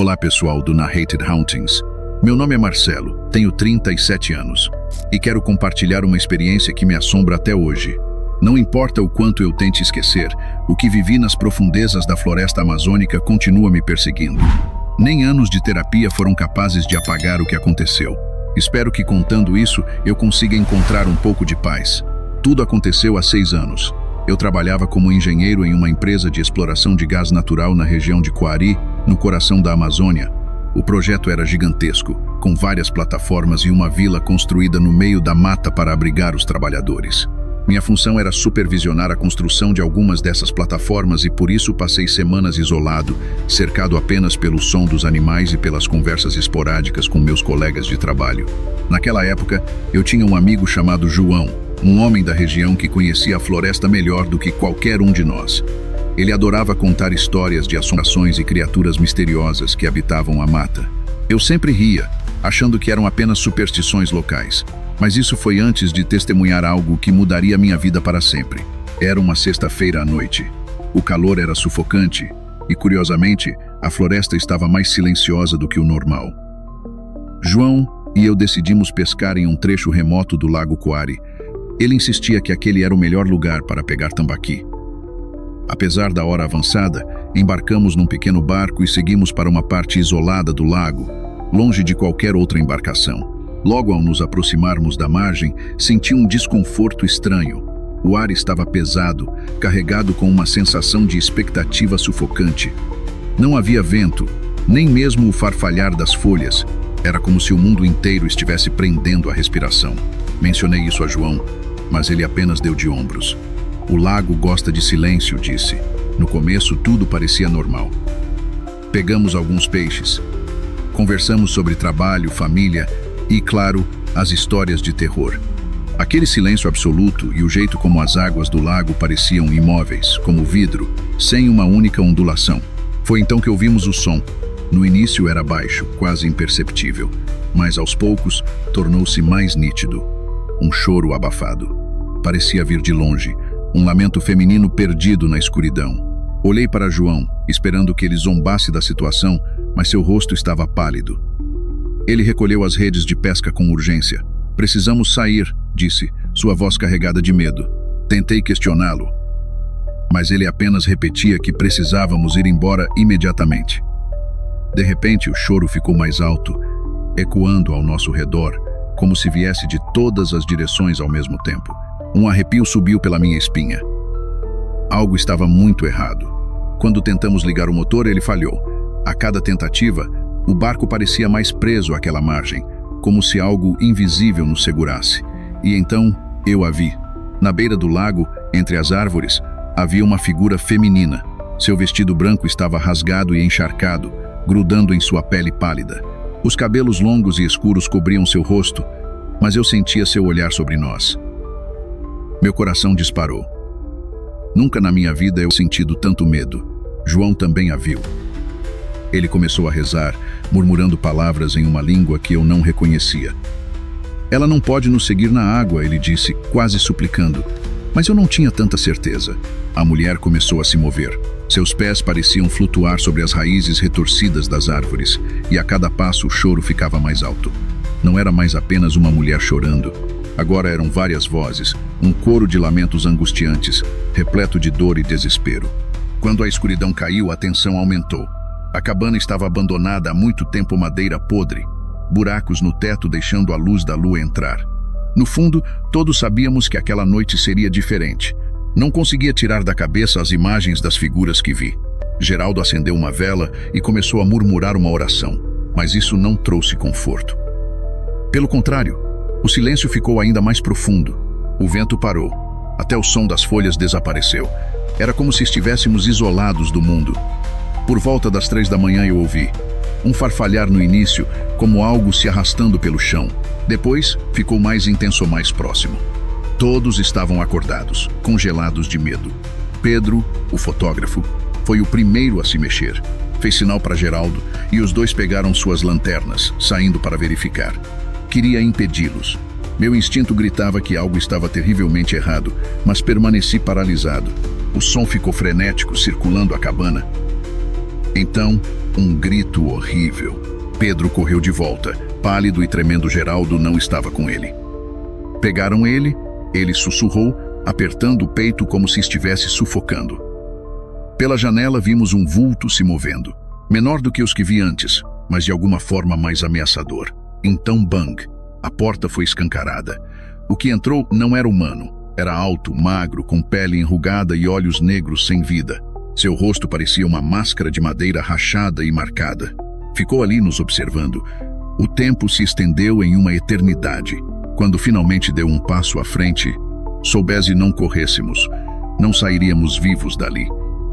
Olá pessoal do Narrated Hauntings. Meu nome é Marcelo, tenho 37 anos e quero compartilhar uma experiência que me assombra até hoje. Não importa o quanto eu tente esquecer, o que vivi nas profundezas da floresta amazônica continua me perseguindo. Nem anos de terapia foram capazes de apagar o que aconteceu. Espero que contando isso eu consiga encontrar um pouco de paz. Tudo aconteceu há 6 anos. Eu trabalhava como engenheiro em uma empresa de exploração de gás natural na região de Coari, no coração da Amazônia. O projeto era gigantesco, com várias plataformas e uma vila construída no meio da mata para abrigar os trabalhadores. Minha função era supervisionar a construção de algumas dessas plataformas e por isso passei semanas isolado, cercado apenas pelo som dos animais e pelas conversas esporádicas com meus colegas de trabalho. Naquela época, eu tinha um amigo chamado João, um homem da região que conhecia a floresta melhor do que qualquer um de nós. Ele adorava contar histórias de assombrações e criaturas misteriosas que habitavam a mata. Eu sempre ria, achando que eram apenas superstições locais. Mas isso foi antes de testemunhar algo que mudaria minha vida para sempre. Era uma sexta-feira à noite. O calor era sufocante e, curiosamente, a floresta estava mais silenciosa do que o normal. João e eu decidimos pescar em um trecho remoto do Lago Coari. Ele insistia que aquele era o melhor lugar para pegar tambaqui. Apesar da hora avançada, embarcamos num pequeno barco e seguimos para uma parte isolada do lago, longe de qualquer outra embarcação. Logo ao nos aproximarmos da margem, senti um desconforto estranho. O ar estava pesado, carregado com uma sensação de expectativa sufocante. Não havia vento, nem mesmo o farfalhar das folhas. Era como se o mundo inteiro estivesse prendendo a respiração. Mencionei isso a João, mas ele apenas deu de ombros. O lago gosta de silêncio, disse. No começo, tudo parecia normal. Pegamos alguns peixes. Conversamos sobre trabalho, família e, claro, as histórias de terror. Aquele silêncio absoluto e o jeito como as águas do lago pareciam imóveis, como vidro, sem uma única ondulação. Foi então que ouvimos o som. No início era baixo, quase imperceptível, mas aos poucos tornou-se mais nítido. Um choro abafado. Parecia vir de longe, um lamento feminino perdido na escuridão. Olhei para João, esperando que ele zombasse da situação, mas seu rosto estava pálido. Ele recolheu as redes de pesca com urgência. Precisamos sair, disse, sua voz carregada de medo. Tentei questioná-lo, mas ele apenas repetia que precisávamos ir embora imediatamente. De repente, o choro ficou mais alto, ecoando ao nosso redor, como se viesse de todas as direções ao mesmo tempo. Um arrepio subiu pela minha espinha. Algo estava muito errado. Quando tentamos ligar o motor, ele falhou. A cada tentativa, o barco parecia mais preso àquela margem, como se algo invisível nos segurasse. E então, eu a vi. Na beira do lago, entre as árvores, havia uma figura feminina. Seu vestido branco estava rasgado e encharcado, grudando em sua pele pálida. Os cabelos longos e escuros cobriam seu rosto, mas eu sentia seu olhar sobre nós. Meu coração disparou. Nunca na minha vida eu sentido tanto medo. João também a viu. Ele começou a rezar, murmurando palavras em uma língua que eu não reconhecia. Ela não pode nos seguir na água, ele disse, quase suplicando. Mas eu não tinha tanta certeza. A mulher começou a se mover. Seus pés pareciam flutuar sobre as raízes retorcidas das árvores, e a cada passo o choro ficava mais alto. Não era mais apenas uma mulher chorando. Agora eram várias vozes, um coro de lamentos angustiantes, repleto de dor e desespero. Quando a escuridão caiu, a tensão aumentou. A cabana estava abandonada há muito tempo, madeira podre, buracos no teto deixando a luz da lua entrar. No fundo, todos sabíamos que aquela noite seria diferente. Não conseguia tirar da cabeça as imagens das figuras que vi. Geraldo acendeu uma vela e começou a murmurar uma oração, mas isso não trouxe conforto. Pelo contrário, o silêncio ficou ainda mais profundo. O vento parou. Até o som das folhas desapareceu. Era como se estivéssemos isolados do mundo. Por volta das 3 da manhã eu ouvi um farfalhar no início, como algo se arrastando pelo chão. Depois, ficou mais intenso, mais próximo. Todos estavam acordados, congelados de medo. Pedro, o fotógrafo, foi o primeiro a se mexer. Fez sinal para Geraldo e os dois pegaram suas lanternas, saindo para verificar. Queria impedi-los. Meu instinto gritava que algo estava terrivelmente errado, mas permaneci paralisado. O som ficou frenético, circulando a cabana. Então, Um grito horrível. Pedro correu de volta. Pálido e tremendo, Geraldo não estava com ele. Pegaram ele, ele sussurrou, apertando o peito como se estivesse sufocando. Pela janela vimos um vulto se movendo, menor do que os que vi antes, mas de alguma forma mais ameaçador. Então, bang! A porta foi escancarada. O que entrou não era humano. Era alto, magro, com pele enrugada e olhos negros sem vida. Seu rosto parecia uma máscara de madeira rachada e marcada. Ficou ali nos observando. O tempo se estendeu em uma eternidade. Quando finalmente deu um passo à frente, soubesse não corrêssemos, não sairíamos vivos dali.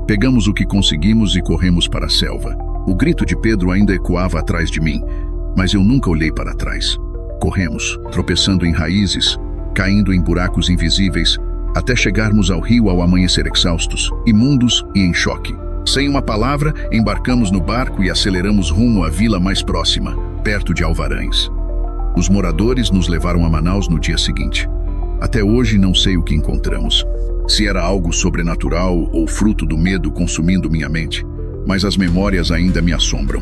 Pegamos o que conseguimos e corremos para a selva. O grito de Pedro ainda ecoava atrás de mim, mas eu nunca olhei para trás. Corremos, tropeçando em raízes, caindo em buracos invisíveis, até chegarmos ao rio ao amanhecer exaustos, imundos e em choque. Sem uma palavra, embarcamos no barco e aceleramos rumo à vila mais próxima, perto de Alvarães. Os moradores nos levaram a Manaus no dia seguinte. Até hoje não sei o que encontramos, se era algo sobrenatural ou fruto do medo consumindo minha mente, mas as memórias ainda me assombram.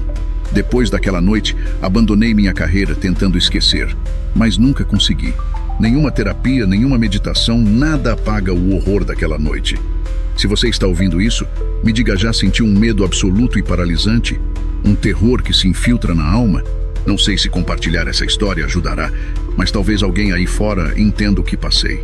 Depois daquela noite, abandonei minha carreira tentando esquecer, mas nunca consegui. Nenhuma terapia, nenhuma meditação, nada apaga o horror daquela noite. Se você está ouvindo isso, me diga, já sentiu um medo absoluto e paralisante? Um terror que se infiltra na alma? Não sei se compartilhar essa história ajudará, mas talvez alguém aí fora entenda o que passei.